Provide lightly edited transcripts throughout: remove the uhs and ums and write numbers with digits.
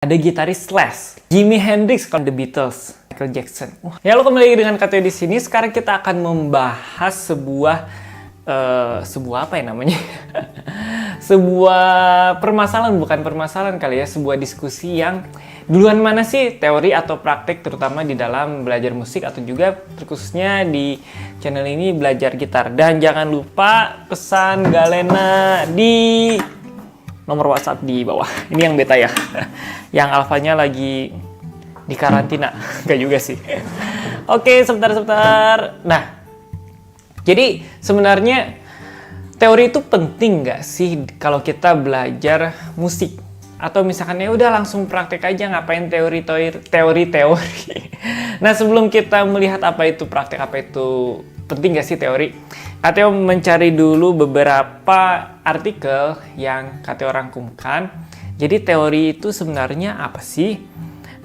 Ada gitaris Slash, Jimi Hendrix, kalau The Beatles, Michael Jackson. Ya, lo kembali lagi dengan Kateo di sini. Sekarang kita akan membahas sebuah apa ya namanya? Sebuah permasalahan, bukan permasalahan kali ya, sebuah diskusi yang duluan mana sih teori atau praktek, terutama di dalam belajar musik atau juga terkhususnya di channel ini belajar gitar. Dan jangan lupa pesan Galena di nomor WhatsApp di bawah. Ini yang beta ya. Yang alfanya lagi di karantina. Enggak juga sih. Oke, sebentar. Nah, jadi sebenarnya teori itu penting nggak sih kalau kita belajar musik? Atau misalkan ya udah langsung praktek aja, ngapain teori. Nah, sebelum kita melihat apa itu praktek, apa itu penting nggak sih teori, Kateo mencari dulu beberapa artikel yang Kateo rangkumkan. Jadi teori itu sebenarnya apa sih?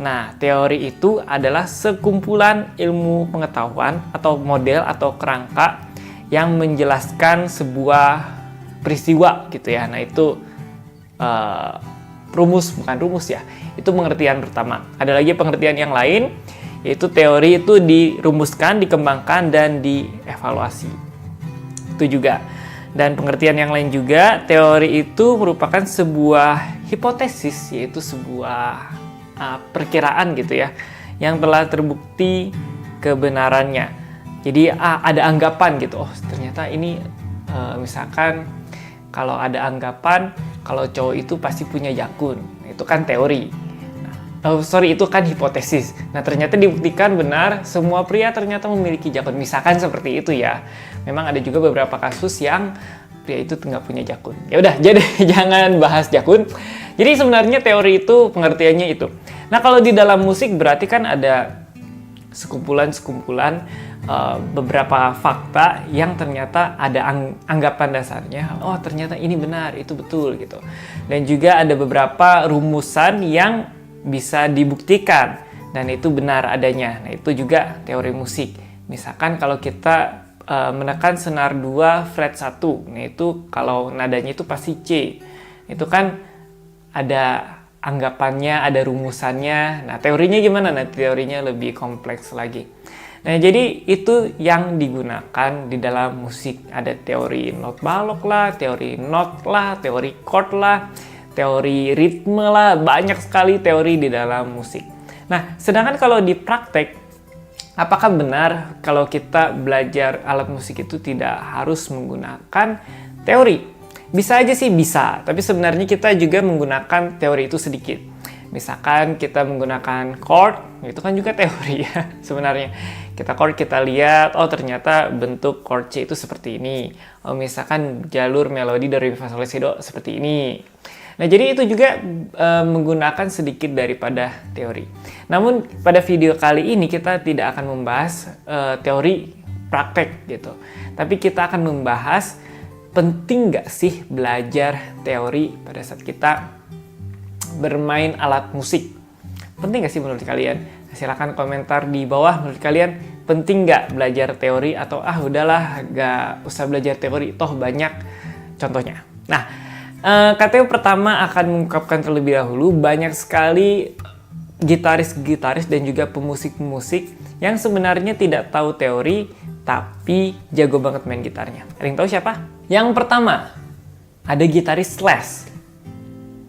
Nah, teori itu adalah sekumpulan ilmu pengetahuan atau model atau kerangka yang menjelaskan sebuah peristiwa gitu ya. Nah, itu bukan rumus ya. Itu pengertian pertama. Ada lagi pengertian yang lain, yaitu teori itu dirumuskan, dikembangkan, dan dievaluasi. Itu juga. Dan pengertian yang lain juga, teori itu merupakan sebuah hipotesis, yaitu sebuah perkiraan gitu ya, yang telah terbukti kebenarannya. Jadi ada anggapan gitu, oh ternyata ini misalkan kalau ada anggapan kalau cowok itu pasti punya jakun, itu kan teori. Itu kan hipotesis. Nah, ternyata dibuktikan benar, semua pria ternyata memiliki jakun. Misalkan seperti itu ya. Memang ada juga beberapa kasus yang pria itu nggak punya jakun. Ya udah, jadi jangan bahas jakun. Jadi sebenarnya teori itu pengertiannya itu. Nah, kalau di dalam musik berarti kan ada sekumpulan beberapa fakta yang ternyata ada anggapan dasarnya. Oh, ternyata ini benar, itu betul gitu. Dan juga ada beberapa rumusan yang bisa dibuktikan dan itu benar adanya. Nah, itu juga teori musik. Misalkan kalau kita menekan senar 2 fret 1, nah itu kalau nadanya itu pasti C. Itu kan ada anggapannya, ada rumusannya. Nah, teorinya gimana? Nah, teorinya lebih kompleks lagi. Nah, jadi itu yang digunakan di dalam musik. Ada teori not balok lah, teori not lah, teori chord lah, teori ritme lah, banyak sekali teori di dalam musik. Nah, sedangkan kalau di praktek, apakah benar kalau kita belajar alat musik itu tidak harus menggunakan teori? Bisa aja sih, bisa. Tapi sebenarnya kita juga menggunakan teori itu sedikit. Misalkan kita menggunakan chord, itu kan juga teori ya sebenarnya. Kita chord, kita lihat, oh ternyata bentuk chord C itu seperti ini. Oh, misalkan jalur melodi dari mi fa sol la si do seperti ini. Nah, jadi itu juga menggunakan sedikit daripada teori. Namun, pada video kali ini kita tidak akan membahas teori praktek gitu. Tapi kita akan membahas penting nggak sih belajar teori pada saat kita bermain alat musik. Penting nggak sih menurut kalian? Silahkan komentar di bawah, menurut kalian penting nggak belajar teori atau udahlah nggak usah belajar teori, toh banyak contohnya. Nah, Kateo pertama akan mengungkapkan terlebih dahulu banyak sekali gitaris-gitaris dan juga pemusik-pemusik yang sebenarnya tidak tahu teori tapi jago banget main gitarnya. Ada yang tahu siapa? Yang pertama, ada gitaris Slash.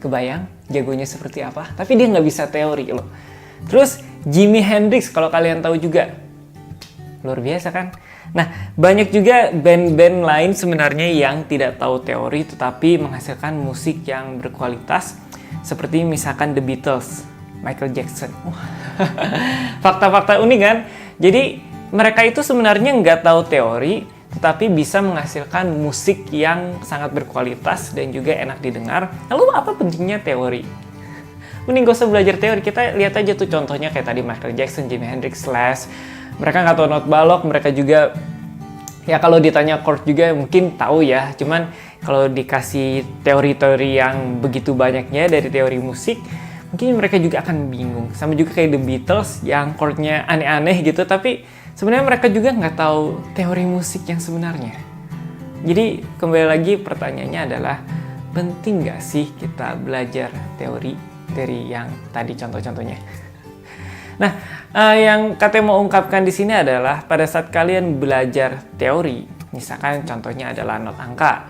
Kebayang jagonya seperti apa? Tapi dia nggak bisa teori loh. Terus Jimi Hendrix, kalau kalian tahu juga. Luar biasa kan? Nah, banyak juga band-band lain sebenarnya yang tidak tahu teori tetapi menghasilkan musik yang berkualitas seperti misalkan The Beatles, Michael Jackson. Fakta-fakta unik kan? Jadi mereka itu sebenarnya nggak tahu teori tetapi bisa menghasilkan musik yang sangat berkualitas dan juga enak didengar. Lalu apa pentingnya teori? Mending gak usah belajar teori, kita lihat aja tuh contohnya kayak tadi Michael Jackson, Jimi Hendrix, Slash. Mereka nggak tahu not balok, mereka juga ya kalau ditanya chord juga mungkin tahu ya. Cuman kalau dikasih teori-teori yang begitu banyaknya dari teori musik, mungkin mereka juga akan bingung. Sama juga kayak The Beatles yang chordnya aneh-aneh gitu, tapi sebenarnya mereka juga nggak tahu teori musik yang sebenarnya. Jadi kembali lagi pertanyaannya adalah penting nggak sih kita belajar teori dari yang tadi contoh-contohnya. Nah, yang katanya mau ungkapkan di sini adalah pada saat kalian belajar teori, misalkan contohnya adalah not angka,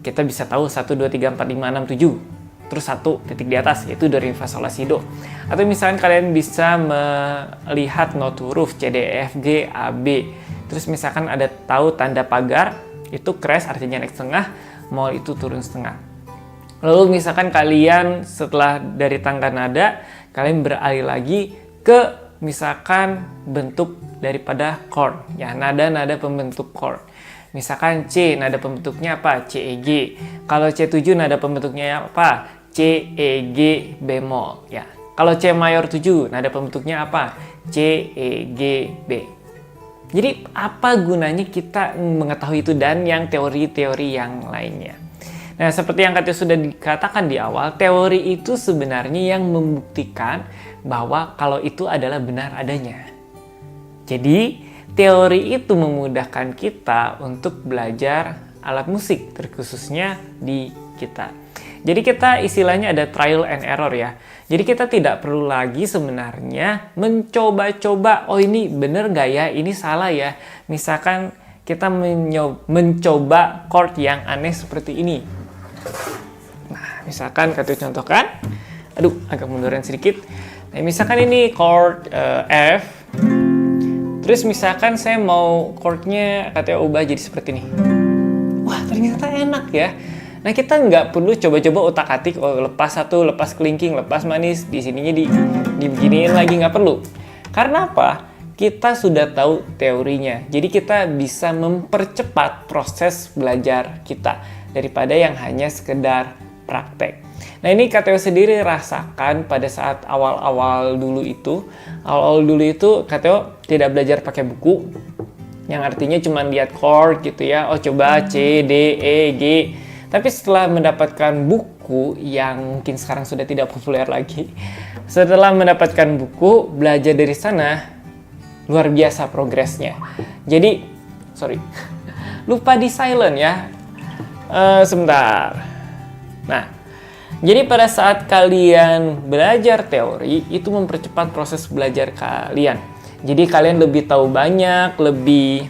kita bisa tahu 1, 2, 3, 4, 5, 6, 7, terus 1 titik di atas, yaitu do, re, mi, fa, sol, la, si, do. Atau misalkan kalian bisa melihat not huruf C, D, E, F, G, A, B. Terus misalkan ada tahu tanda pagar, itu crash artinya naik setengah, mol itu turun setengah. Lalu misalkan kalian setelah dari tangga nada, kalian beralih lagi ke misalkan bentuk daripada chord, ya nada-nada pembentuk chord. Misalkan C, nada pembentuknya apa? C, E, G. Kalau C7 nada pembentuknya apa? C, E, G, bemol, ya. Kalau C mayor 7, nada pembentuknya apa? C, E, G, B. Jadi apa gunanya kita mengetahui itu dan yang teori-teori yang lainnya? Nah, seperti yang katanya sudah dikatakan di awal, teori itu sebenarnya yang membuktikan bahwa kalau itu adalah benar adanya. Jadi, teori itu memudahkan kita untuk belajar alat musik, terkhususnya di gitar. Jadi kita istilahnya ada trial and error ya. Jadi kita tidak perlu lagi sebenarnya mencoba-coba, oh ini bener nggak ya, ini salah ya. Misalkan kita mencoba chord yang aneh seperti ini. Nah, misalkan kita contohkan, aduh agak munduran sedikit. Nah, misalkan ini chord F, terus misalkan saya mau chordnya katanya ubah jadi seperti ini. Wah, ternyata enak ya. Nah, kita nggak perlu coba-coba utak-atik, oh lepas satu, lepas kelingking, lepas manis, di sininya dibeginiin lagi, nggak perlu. Karena apa? Kita sudah tahu teorinya. Jadi kita bisa mempercepat proses belajar kita daripada yang hanya sekedar praktek. Nah, ini KTO sendiri rasakan pada saat awal-awal dulu itu. Awal-awal dulu itu KTO tidak belajar pakai buku, yang artinya cuma lihat chord gitu ya. Oh coba C, D, E, G. Tapi setelah mendapatkan buku yang mungkin sekarang sudah tidak populer lagi, setelah mendapatkan buku, belajar dari sana, luar biasa progresnya. Jadi, lupa di silent ya. Sebentar. Nah, jadi pada saat kalian belajar teori, itu mempercepat proses belajar kalian. Jadi kalian lebih tahu banyak, lebih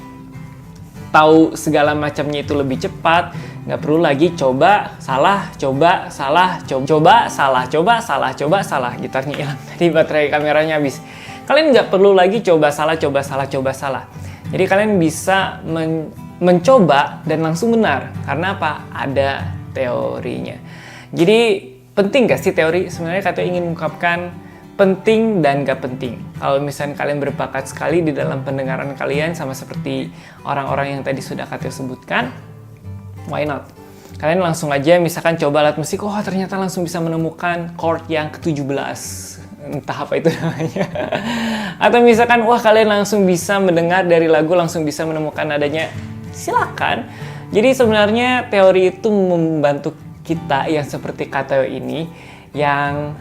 tahu segala macamnya itu lebih cepat. Nggak perlu lagi coba, salah, coba, salah, coba, salah, coba, salah, coba, salah. Gitarnya hilang, tadi baterai kameranya habis. Kalian nggak perlu lagi coba, salah, coba, salah, coba, salah. Jadi kalian bisa mencoba dan langsung benar. Karena apa? Ada teorinya. Jadi penting gak sih teori? Sebenarnya KTO ingin mengungkapkan penting dan gak penting. Kalau misalnya kalian berbakat sekali di dalam pendengaran kalian, sama seperti orang-orang yang tadi sudah KTO sebutkan, why not? Kalian langsung aja misalkan coba alat musik, oh ternyata langsung bisa menemukan chord yang ke-17. Entah apa itu namanya. Atau misalkan, wah kalian langsung bisa mendengar dari lagu, langsung bisa menemukan nadanya. Silakan. Jadi sebenarnya teori itu membantu kita yang seperti KTO ini, yang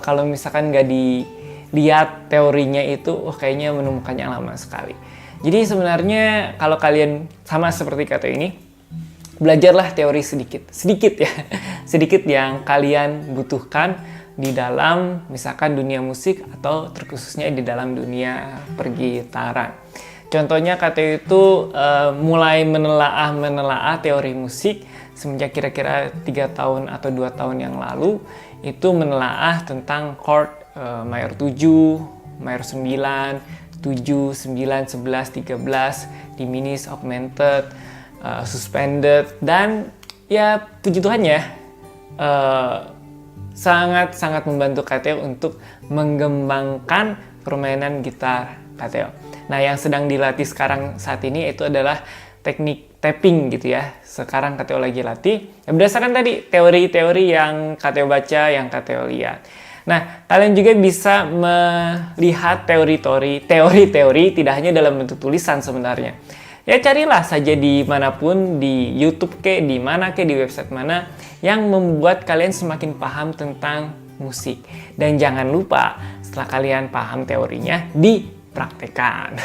kalau misalkan nggak dilihat teorinya itu, kayaknya menemukannya lama sekali. Jadi sebenarnya kalau kalian sama seperti KTO ini, belajarlah teori sedikit ya, sedikit yang kalian butuhkan di dalam misalkan dunia musik atau terkhususnya di dalam dunia pergitaran. Contohnya KTO itu mulai menelaah teori musik semenjak kira-kira 3 tahun atau 2 tahun yang lalu, itu menelaah tentang chord mayor 7, mayor 9, 7, 9, 11, 13, diminished, augmented, suspended, dan ya puji Tuhan ya, sangat-sangat membantu KTO untuk mengembangkan permainan gitar KTO. Nah, yang sedang dilatih sekarang saat ini itu adalah teknik tapping gitu ya. Sekarang KTO lagi latih. Berdasarkan tadi teori-teori yang KTO baca, yang KTO lihat. Nah, kalian juga bisa melihat teori-teori tidak hanya dalam bentuk tulisan sebenarnya. Ya carilah saja di manapun, di YouTube ke, di mana ke, di website mana, yang membuat kalian semakin paham tentang musik. Dan jangan lupa, setelah kalian paham teorinya, dipraktekkan.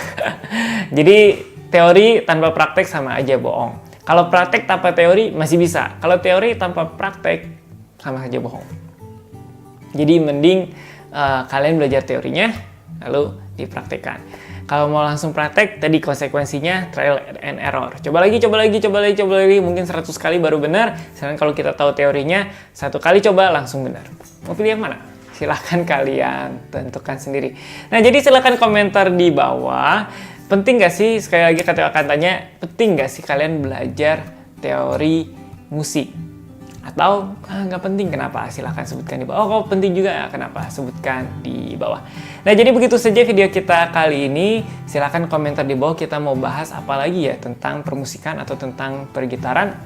Jadi teori tanpa praktek sama aja bohong. Kalau praktek tanpa teori masih bisa. Kalau teori tanpa praktek sama aja bohong. Jadi mending kalian belajar teorinya, lalu dipraktekkan. Kalau mau langsung praktek, tadi konsekuensinya trial and error. Coba lagi, mungkin 100 kali baru benar. Sedangkan kalau kita tahu teorinya, 1 kali coba langsung benar. Mau pilih yang mana? Silahkan kalian tentukan sendiri. Nah, jadi silahkan komentar di bawah. Penting gak sih, sekali lagi kata akan tanya, penting gak sih kalian belajar teori musik? Atau nggak penting, kenapa? Silahkan sebutkan di bawah. Oh, kalau penting juga, kenapa? Sebutkan di bawah. Nah, jadi begitu saja video kita kali ini. Silahkan komentar di bawah, kita mau bahas apa lagi ya tentang permusikan atau tentang pergitaran.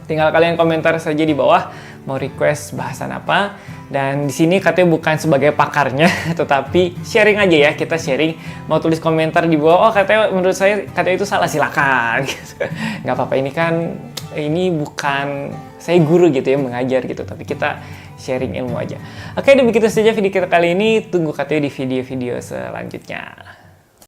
Tinggal kalian komentar saja di bawah, mau request bahasan apa. Dan di sini katanya bukan sebagai pakarnya, tetapi sharing aja ya, kita sharing. Mau tulis komentar di bawah, oh katanya menurut saya katanya itu salah, silakan. Nggak apa-apa, ini bukan saya guru gitu ya, mengajar gitu, tapi kita sharing ilmu aja. Oke, dan begitu saja video kita kali ini. Tunggu katanya di video-video selanjutnya.